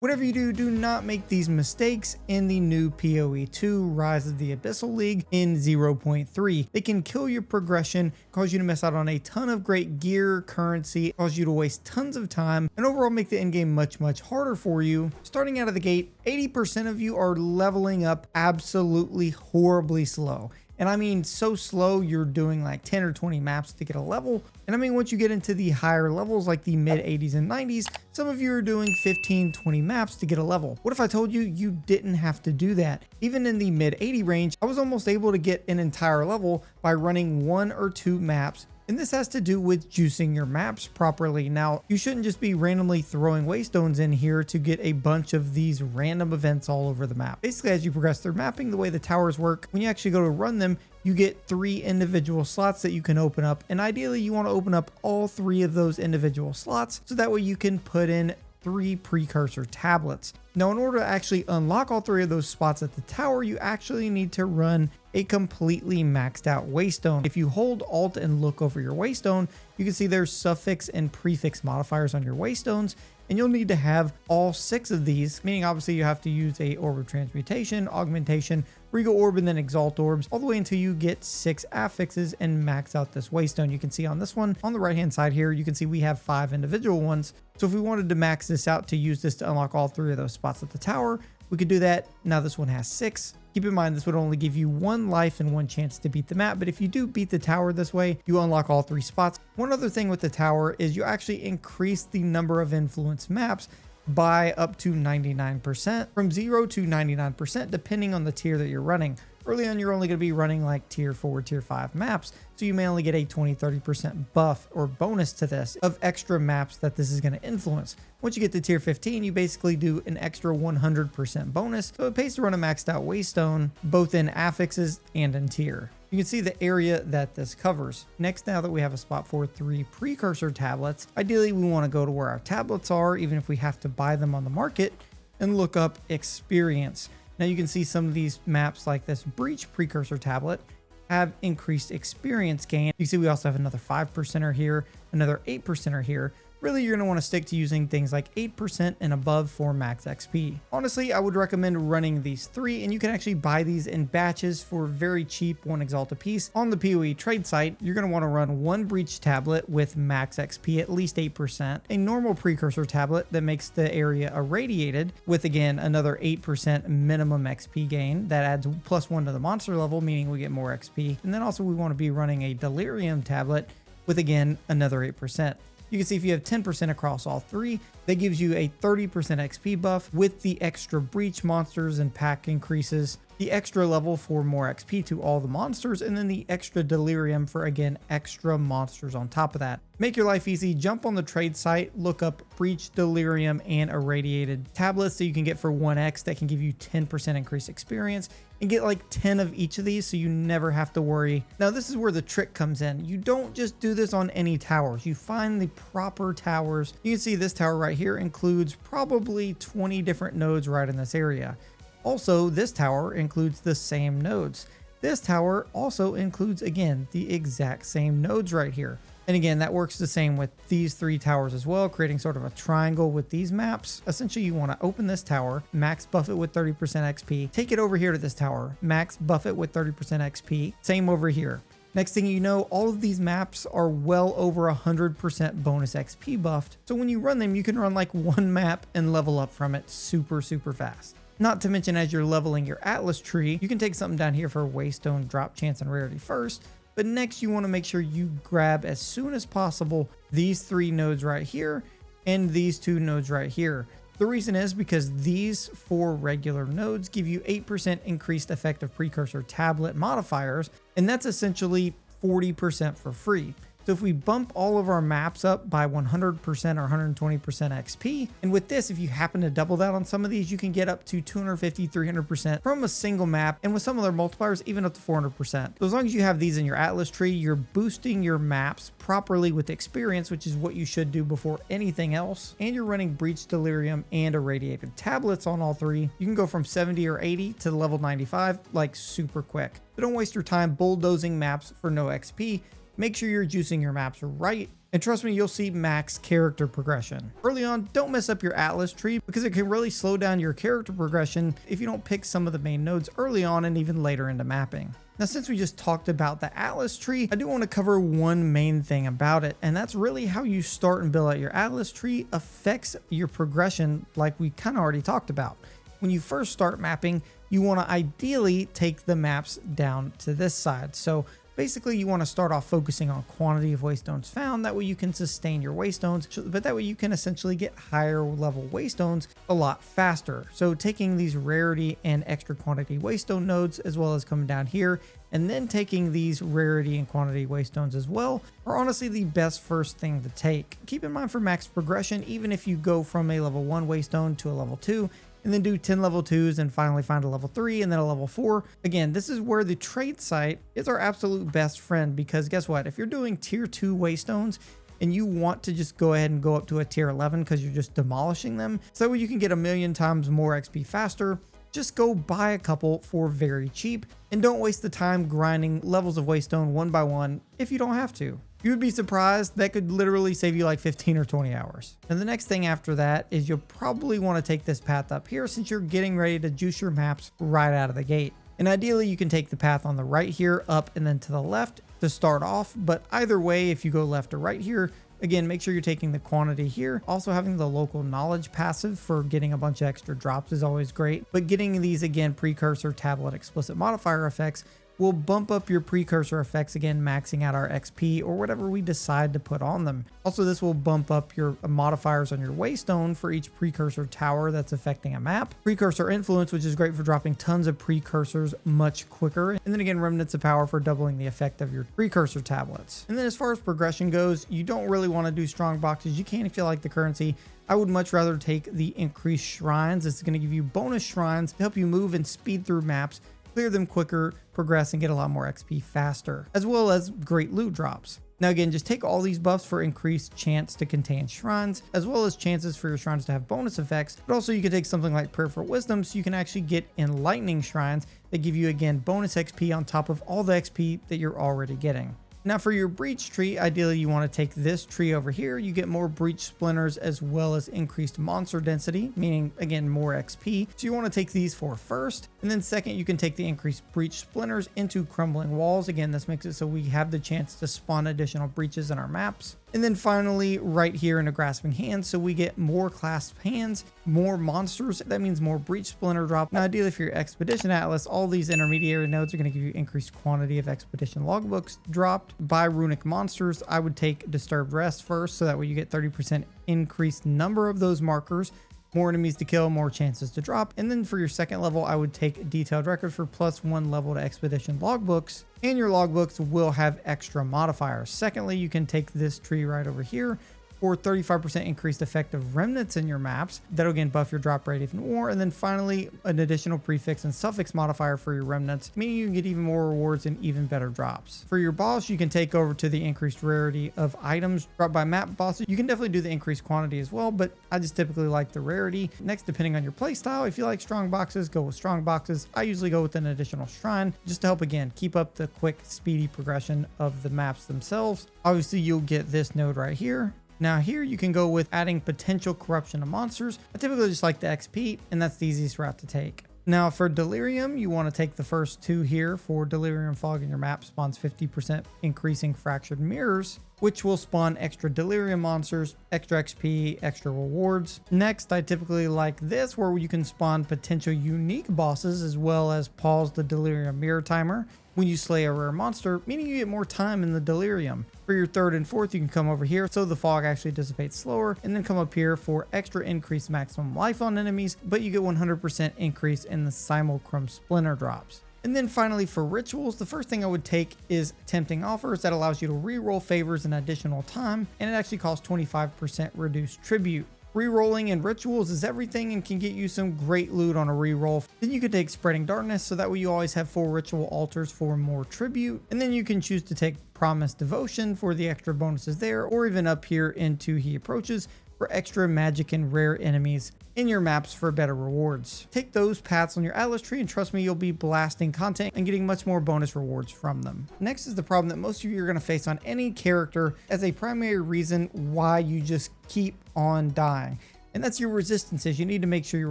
Whatever you do, do not make these mistakes in the new PoE 2 Rise of the Abyssal League in 0.3. They can kill your progression, cause you to miss out on a ton of great gear, currency, cause you to waste tons of time, and overall make the endgame much harder for you. Starting out of the gate, 80% of you are leveling up absolutely horribly slow. And I mean so slow, you're doing like 10 or 20 maps to get a level. And I mean, once you get into the higher levels, like the mid 80s and 90s, some of you are doing 15, 20 maps to get a level. What if I told you you didn't have to do that? Even in the mid 80 range, I was almost able to get an entire level by running 1 or 2 maps. And this has to do with juicing your maps properly. Now, you shouldn't just be randomly throwing waystones in here to get a bunch of these random events all over the map. Basically, as you progress through mapping, the way the towers work, when you actually go to run them, you get 3 individual slots that you can open up. And ideally, you want to open up all 3 of those individual slots so that way you can put in 3 precursor tablets. Now, in order to actually unlock all 3 of those spots at the tower, you actually need to run a completely maxed out waystone. If you hold Alt and look over your waystone, you can see there's suffix and prefix modifiers on your waystones, and you'll need to have all 6 of these, meaning obviously you have to use a Orb of Transmutation, Augmentation, Regal Orb, and then Exalt Orbs, all the way until you get 6 affixes and max out this waystone. You can see on this one, on the right hand side here, you can see we have 5 individual ones. So if we wanted to max this out to use this to unlock all 3 of those spots at the tower, we could do that. Now this one has 6. Keep in mind, this would only give you 1 life and 1 chance to beat the map, but if you do beat the tower this way, you unlock all 3 spots. One other thing with the tower is you actually increase the number of influence maps by up to 99%, from 0 to 99%, depending on the tier that you're running. Early on, you're only going to be running like tier 4, tier 5 maps, so you may only get a 20-30% buff or bonus to this of extra maps that this is going to influence. Once you get to tier 15, you basically do an extra 100% bonus, so it pays to run a maxed out waystone, both in affixes and in tier. You can see the area that this covers. Next, now that we have a spot for 3 precursor tablets, ideally we want to go to where our tablets are, even if we have to buy them on the market, and look up experience. Now you can see some of these maps like this Breach precursor tablet have increased experience gain. You can see we also have another 5%er here, another 8%er here. Really, you're going to want to stick to using things like 8% and above for max XP. Honestly, I would recommend running these 3, and you can actually buy these in batches for very cheap, 1 Exalt a piece. On the PoE trade site, you're going to want to run 1 Breach tablet with max XP, at least 8%, a normal precursor tablet that makes the area irradiated with, again, another 8% minimum XP gain that adds +1 to the monster level, meaning we get more XP. And then also we want to be running a Delirium tablet with, again, another 8%. You can see if you have 10% across all 3, that gives you a 30% XP buff with the extra breach monsters and pack increases, the extra level for more XP to all the monsters, and then the extra delirium for, again, extra monsters on top of that. Make your life easy, jump on the trade site, look up breach, delirium, and irradiated tablets that you can get for 1x that can give you 10% increased experience, and get like 10 of each of these so you never have to worry. Now this is where the trick comes in. You don't just do this on any towers. You find the proper towers. You can see this tower right here includes probably 20 different nodes right in this area. Also, this tower includes the same nodes. This tower also includes, again, the exact same nodes right here. And again, that works the same with these 3 towers as well, creating sort of a triangle with these maps. Essentially, you want to open this tower, max buff it with 30% XP, take it over here to this tower, max buff it with 30% XP, same over here. Next thing you know, all of these maps are well over 100% bonus XP buffed. So when you run them, you can run like 1 map and level up from it super fast. Not to mention, as you're leveling your Atlas tree, you can take something down here for waystone, drop chance, and rarity first. But next, you want to make sure you grab as soon as possible these 3 nodes right here and these 2 nodes right here. The reason is because these 4 regular nodes give you 8% increased effective precursor tablet modifiers, and that's essentially 40% for free. So if we bump all of our maps up by 100% or 120% XP, and with this, if you happen to double that on some of these, you can get up to 250, 300% from a single map, and with some of their multipliers, even up to 400%. So as long as you have these in your Atlas tree, you're boosting your maps properly with experience, which is what you should do before anything else, and you're running Breach, Delirium, and Irradiated tablets on all 3, you can go from 70 or 80 to level 95 like super quick. So don't waste your time bulldozing maps for no XP. Make sure you're juicing your maps right, And trust me, you'll see max character progression. Early on, don't mess up your Atlas tree because it can really slow down your character progression if you don't pick some of the main nodes early on and even later into mapping. Now, since we just talked about the Atlas tree, I do want to cover one main thing about it, and that's really how you start and build out your Atlas tree affects your progression like we kind of already talked about. When you first start mapping, you want to ideally take the maps down to this side. So basically, you want to start off focusing on quantity of waystones found. That way you can sustain your waystones, but that way you can essentially get higher level waystones a lot faster. So taking these rarity and extra quantity waystone nodes, as well as coming down here, and then taking these rarity and quantity waystones as well, are honestly the best first thing to take. Keep in mind for max progression, even if you go from a level 1 waystone to a level 2, and then do 10 level 2s and finally find a level 3 and then a level 4. Again, this is where the trade site is our absolute best friend, because guess what? If you're doing tier 2 waystones and you want to just go ahead and go up to a tier 11 because you're just demolishing them, so you can get a million times more XP faster, just go buy a couple for very cheap and don't waste the time grinding levels of waystone one by one if you don't have to. You would be surprised, that could literally save you like 15 or 20 hours. And the next thing after that is you'll probably want to take this path up here since you're getting ready to juice your maps right out of the gate. And ideally you can take the path on the right here, up and then to the left to start off. But either way, if you go left or right here, again, make sure you're taking the quantity here. Also having the local knowledge passive for getting a bunch of extra drops is always great. But getting these, again, precursor tablet explicit modifier effects will bump up your precursor effects, again, maxing out our XP or whatever we decide to put on them. Also, this will bump up your modifiers on your waystone for each precursor tower that's affecting a map. Precursor influence, which is great for dropping tons of precursors much quicker. And then again, remnants of power for doubling the effect of your precursor tablets. And then as far as progression goes, you don't really want to do strong boxes. You can if you like the currency. I would much rather take the increased shrines. It's going to give you bonus shrines to help you move and speed through maps, clear them quicker, progress, and get a lot more XP faster, as well as great loot drops. Now again, just take all these buffs for increased chance to contain shrines, as well as chances for your shrines to have bonus effects, but also you can take something like Prayer for Wisdom, so you can actually get enlightening shrines that give you, again, bonus XP on top of all the XP that you're already getting. Now for your breach tree, ideally you want to take this tree over here. You get more breach splinters as well as increased monster density, meaning again more XP. So you want to take these for first, and then second you can take the increased breach splinters into crumbling walls. Again, this makes it so we have the chance to spawn additional breaches in our maps. And then finally right here in a grasping hand, so we get more clasped hands, more monsters. That means more breach splinter drop. Now ideally for your expedition atlas, all these intermediary nodes are going to give you increased quantity of expedition logbooks dropped by runic monsters. I would take disturbed rest first, so that way you get 30% increased number of those markers, more enemies to kill, more chances to drop. And then for your second level, I would take detailed records for +1 level to expedition logbooks, and your logbooks will have extra modifiers. Secondly, you can take this tree right over here for 35% increased effect of remnants in your maps. That'll again buff your drop rate even more. And then finally, an additional prefix and suffix modifier for your remnants, meaning you can get even more rewards and even better drops. For your boss, you can take over to the increased rarity of items dropped by map bosses. You can definitely do the increased quantity as well, but I just typically like the rarity. Next, depending on your playstyle, if you like strong boxes, go with strong boxes. I usually go with an additional shrine just to help, again, keep up the quick, speedy progression of the maps themselves. Obviously, you'll get this node right here. Now here you can go with adding potential corruption of monsters. I typically just like the XP, and that's the easiest route to take. Now for Delirium, you want to take the first two here. For Delirium Fog in your map spawns 50% increasing fractured mirrors, which will spawn extra Delirium monsters, extra XP, extra rewards. Next, I typically like this, where you can spawn potential unique bosses, as well as pause the Delirium mirror timer when you slay a rare monster, meaning you get more time in the Delirium. For your third and fourth, you can come over here so the fog actually dissipates slower, and then come up here for extra increased maximum life on enemies, but you get 100% increase in the simulcrum splinter drops. And then finally for rituals, the first thing I would take is Tempting Offers. That allows you to reroll favors an additional time, and it actually costs 25% reduced tribute. Rerolling in rituals is everything and can get you some great loot on a reroll. Then you could take Spreading Darkness, so that way you always have 4 ritual altars for more tribute. And then you can choose to take Promised Devotion for the extra bonuses there, or even up here into He Approaches for extra magic and rare enemies in your maps for better rewards. Take those paths on your atlas tree and trust me, you'll be blasting content and getting much more bonus rewards from them. Next is the problem that most of you are going to face on any character as a primary reason why you just keep on dying. And that's your resistances. You need to make sure your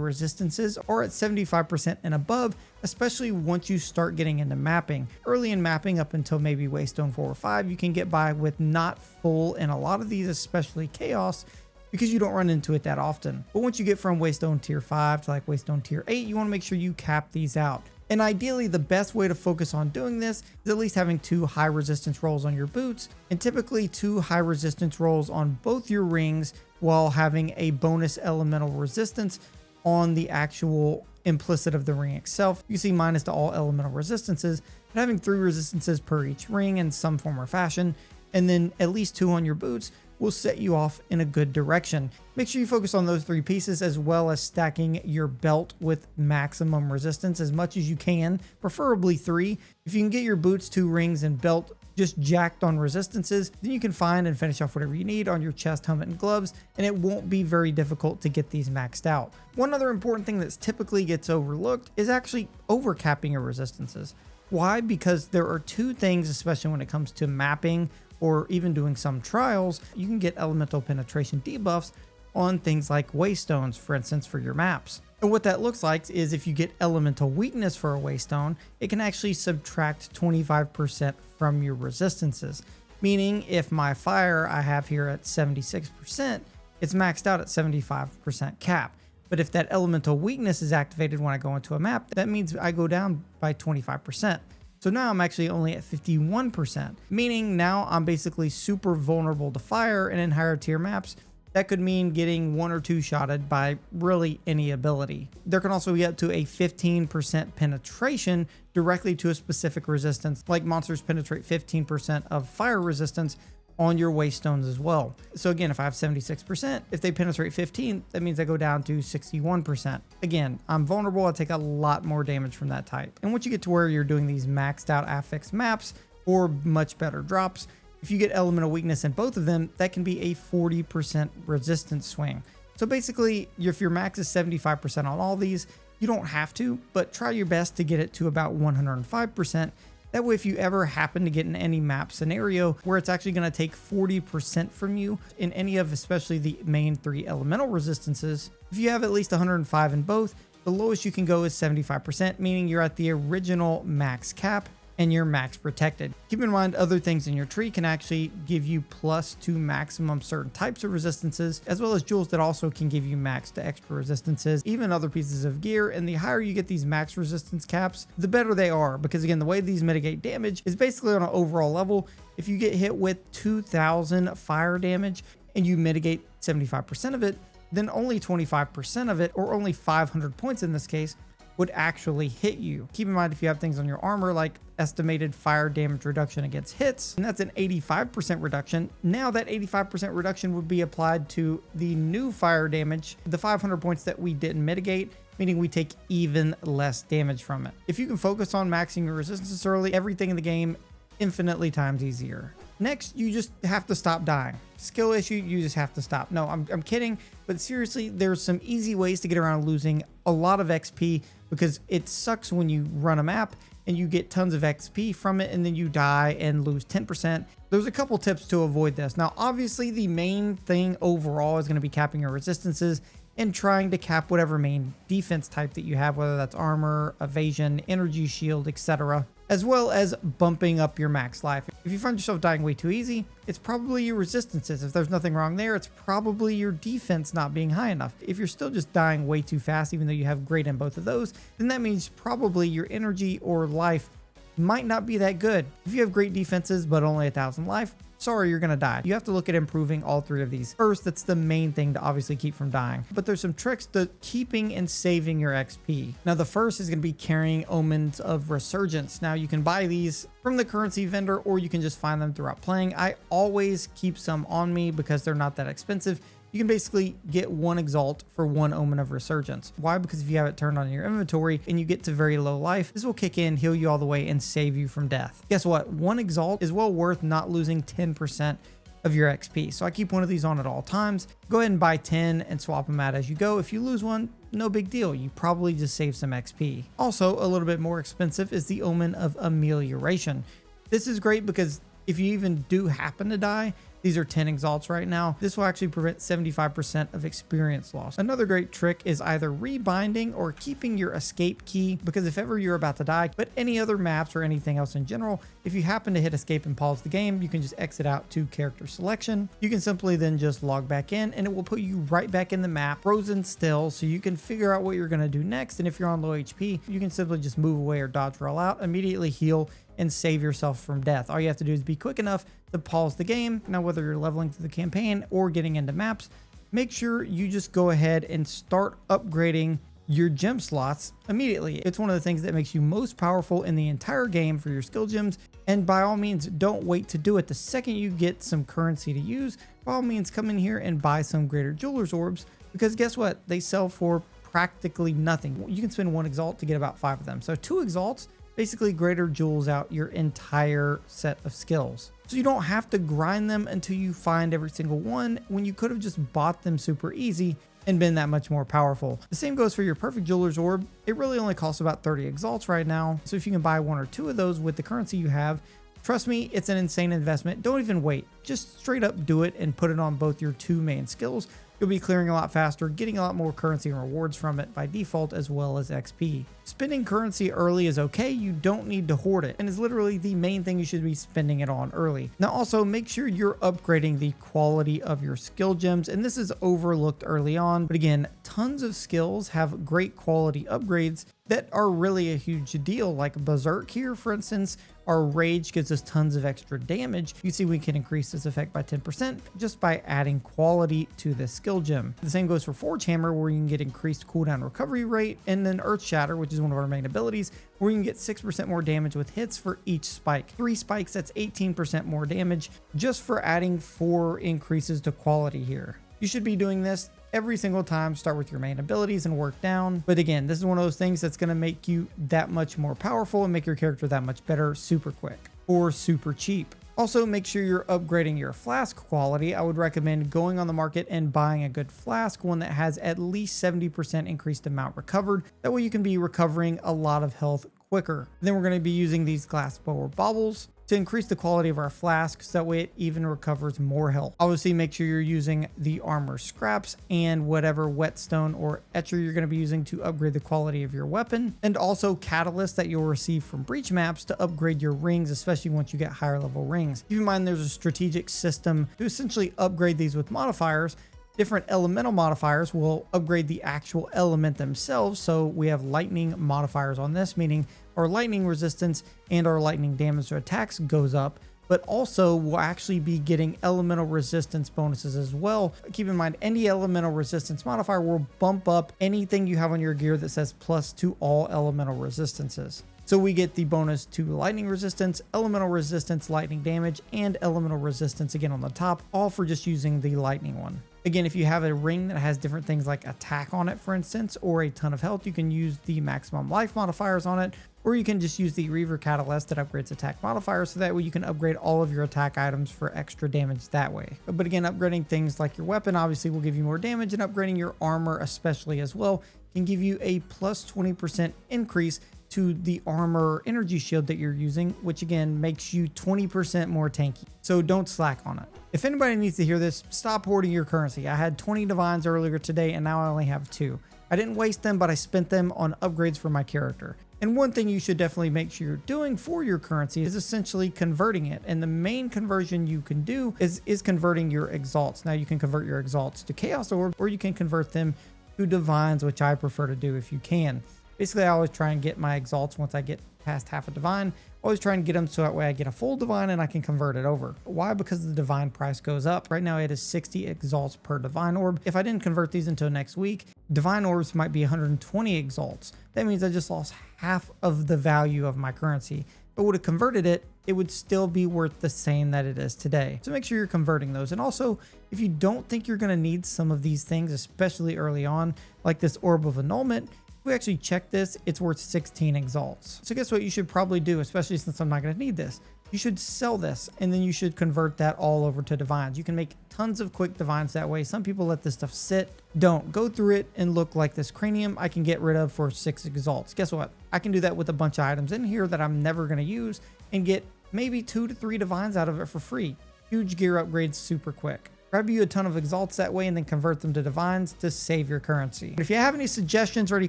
resistances are at 75% and above, especially once you start getting into mapping. Early in mapping up until maybe Waystone 4 or 5, you can get by with not full, and a lot of these, especially Chaos, because you don't run into it that often. But once you get from Waystone tier 5 to like Waystone tier 8, you want to make sure you cap these out. And ideally, the best way to focus on doing this is at least having 2 high resistance rolls on your boots, and typically 2 high resistance rolls on both your rings, while having a bonus elemental resistance on the actual implicit of the ring itself. You see minus to all elemental resistances, but having 3 resistances per each ring in some form or fashion, and then at least 2 on your boots will set you off in a good direction. Make sure you focus on those 3 pieces, as well as stacking your belt with maximum resistance as much as you can, preferably 3. If you can get your boots, 2 rings, and belt just jacked on resistances, then you can find and finish off whatever you need on your chest, helmet, and gloves, and it won't be very difficult to get these maxed out. One other important thing that typically gets overlooked is actually overcapping your resistances. Why? Because there are 2 things, especially when it comes to mapping or even doing some trials, you can get elemental penetration debuffs on things like waystones, for instance, for your maps. And what that looks like is if you get elemental weakness for a waystone, it can actually subtract 25% from your resistances. Meaning if my fire I have here at 76%, it's maxed out at 75% cap. But if that elemental weakness is activated when I go into a map, that means I go down by 25%. So now I'm actually only at 51%, meaning now I'm basically super vulnerable to fire, and in higher tier maps, that could mean getting 1 or 2 shotted by really any ability. There can also be up to a 15% penetration directly to a specific resistance, like monsters penetrate 15% of fire resistance on your waystones as well. So again, if I have 76%, if they penetrate 15, that means I go down to 61%. Again, I'm vulnerable, I take a lot more damage from that type. And once you get to where you're doing these maxed out affix maps or much better drops, if you get elemental weakness in both of them, that can be a 40% resistance swing. So basically, if your max is 75% on all these, you don't have to, but try your best to get it to about 105%. That way, if you ever happen to get in any map scenario where it's actually going to take 40% from you in any of especially the main 3 elemental resistances, if you have at least 105 in both, the lowest you can go is 75%, meaning you're at the original max cap and you're max protected. Keep in mind, other things in your tree can actually give you plus to maximum certain types of resistances, as well as jewels that also can give you max to extra resistances, even other pieces of gear. And the higher you get these max resistance caps, the better they are, because again, the way these mitigate damage is basically on an overall level. If you get hit with 2,000 fire damage and you mitigate 75% of it, then only 25% of it, or only 500 points in this case, would actually hit you. Keep in mind, if you have things on your armor like estimated fire damage reduction against hits, and that's an 85% reduction. Now that 85% reduction would be applied to the new fire damage, the 500 points that we didn't mitigate, meaning we take even less damage from it. If you can focus on maxing your resistance early, everything in the game infinitely times easier. Next, you just have to stop dying. Skill issue, you just have to stop. No, I'm kidding, but seriously, there's some easy ways to get around losing a lot of XP, because it sucks when you run a map and you get tons of XP from it and then you die and lose 10%. There's a couple tips to avoid this. Now, obviously, the main thing overall is going to be capping your resistances and trying to cap whatever main defense type that you have, whether that's armor, evasion, energy shield, etc., as well as bumping up your max life. If you find yourself dying way too easy, it's probably your resistances. If there's nothing wrong there, it's probably your defense not being high enough. If you're still just dying way too fast, even though you have great in both of those, then that means probably your energy or life might not be that good. If you have great defenses but only 1,000 life, sorry, you're gonna die. You have to look at improving all 3 of these. First, that's the main thing to obviously keep from dying. But there's some tricks to keeping and saving your XP. Now, the first is gonna be carrying Omens of Resurgence. Now, you can buy these from the currency vendor, or you can just find them throughout playing. I always keep some on me because they're not that expensive. You can basically get 1 Exalt for 1 Omen of Resurgence. Why? Because if you have it turned on in your inventory and you get to very low life, this will kick in, heal you all the way, and save you from death. Guess what? 1 Exalt is well worth not losing 10% of your XP. So I keep one of these on at all times. Go ahead and buy 10 and swap them out as you go. If you lose one, no big deal. You probably just save some XP. Also, a little bit more expensive is the Omen of Amelioration. This is great because if you even do happen to die, these are 10 exalts right now. This will actually prevent 75% of experience loss. Another great trick is either rebinding or keeping your escape key, because if ever you're about to die, but any other maps or anything else in general, if you happen to hit escape and pause the game, you can just exit out to character selection. You can simply then just log back in and it will put you right back in the map, frozen still, so you can figure out what you're going to do next. And if you're on low HP, you can simply just move away or dodge roll out, immediately heal, and save yourself from death. All you have to do is be quick enough to pause the game. Now, whether you're leveling through the campaign or getting into maps, make sure you just go ahead and start upgrading your gem slots immediately. It's one of the things that makes you most powerful in the entire game for your skill gems. And by all means, don't wait to do it. The second you get some currency to use, by all means, come in here and buy some greater jeweler's orbs, because guess what? They sell for practically nothing. You can spend 1 exalt to get about 5 of them. So 2 exalts basically greater jewels out your entire set of skills. So you don't have to grind them until you find every single one, when you could have just bought them super easy and been that much more powerful. The same goes for your perfect jeweler's orb. It really only costs about 30 exalts right now. So if you can buy 1 or 2 of those with the currency you have, trust me, it's an insane investment. Don't even wait. Just straight up do it and put it on both your 2 main skills. You'll be clearing a lot faster, getting a lot more currency and rewards from it by default, as well as XP. Spending currency early is okay. You don't need to hoard it, and is literally the main thing you should be spending it on early. Now, also make sure you're upgrading the quality of your skill gems, and this is overlooked early on, but again, tons of skills have great quality upgrades that are really a huge deal. Like Berserk here, for instance, our Rage gives us tons of extra damage. You see we can increase this effect by 10% just by adding quality to this skill gem. The same goes for Forge Hammer, where you can get increased cooldown recovery rate, and then Earth Shatter, which is one of our main abilities, where you can get 6% more damage with hits for each spike. 3 spikes, that's 18% more damage just for adding 4 increases to quality here. You should be doing this every single time. Start with your main abilities and work down. But again, this is one of those things that's going to make you that much more powerful and make your character that much better super quick or super cheap. Also, make sure you're upgrading your flask quality. I would recommend going on the market and buying a good flask, one that has at least 70% increased amount recovered. That way you can be recovering a lot of health quicker. Then we're going to be using these glass blower baubles to increase the quality of our flasks, so that way it even recovers more health. Obviously, make sure you're using the armor scraps and whatever whetstone or etcher you're going to be using to upgrade the quality of your weapon, and also catalysts that you'll receive from breach maps to upgrade your rings, especially once you get higher level rings. Keep in mind there's a strategic system to essentially upgrade these with modifiers. Different elemental modifiers will upgrade the actual element themselves. So we have lightning modifiers on this, meaning our lightning resistance and our lightning damage to attacks goes up, but also we'll actually be getting elemental resistance bonuses as well. Keep in mind, any elemental resistance modifier will bump up anything you have on your gear that says plus to all elemental resistances. So we get the bonus to lightning resistance, elemental resistance, lightning damage, and elemental resistance again on the top, all for just using the lightning one. Again, if you have a ring that has different things like attack on it, for instance, or a ton of health, you can use the maximum life modifiers on it, or you can just use the Reaver Catalyst that upgrades attack modifiers, so that way you can upgrade all of your attack items for extra damage that way. But again, upgrading things like your weapon obviously will give you more damage, and upgrading your armor especially as well can give you a plus 20% increase to the armor energy shield that you're using, which again makes you 20% more tanky. So don't slack on it. If anybody needs to hear this, stop hoarding your currency. I had 20 divines earlier today and now I only have 2. I didn't waste them, but I spent them on upgrades for my character. And one thing you should definitely make sure you're doing for your currency is essentially converting it. And the main conversion you can do is converting your exalts. Now you can convert your exalts to Chaos Orb, or you can convert them to divines, which I prefer to do if you can. Basically, I always try and get my exalts once I get past half a divine. Always try and get them so that way I get a full divine and I can convert it over. Why? Because the divine price goes up. Right now it is 60 exalts per divine orb. If I didn't convert these until next week, divine orbs might be 120 exalts. That means I just lost half of the value of my currency. But would have converted it, it would still be worth the same that it is today. So make sure you're converting those. And also, if you don't think you're going to need some of these things, especially early on, like this Orb of Annulment, if we actually check this, it's worth 16 exalts. So guess what you should probably do, especially since I'm not going to need this? you should sell this, and then you should convert that all over to divines. You can make tons of quick divines that way. Some people let this stuff sit. Don't go through it and look like this cranium I can get rid of for 6 exalts. Guess what? I can do that with a bunch of items in here that I'm never going to use and get maybe 2 to 3 divines out of it for free. Huge gear upgrades super quick. Grab you a ton of exalts that way and then convert them to divines to save your currency. If you have any suggestions or any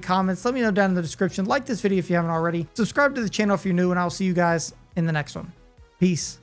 comments, let me know down in the description. Like this video if you haven't already. Subscribe to the channel if you're new, and I'll see you guys in the next one. Peace.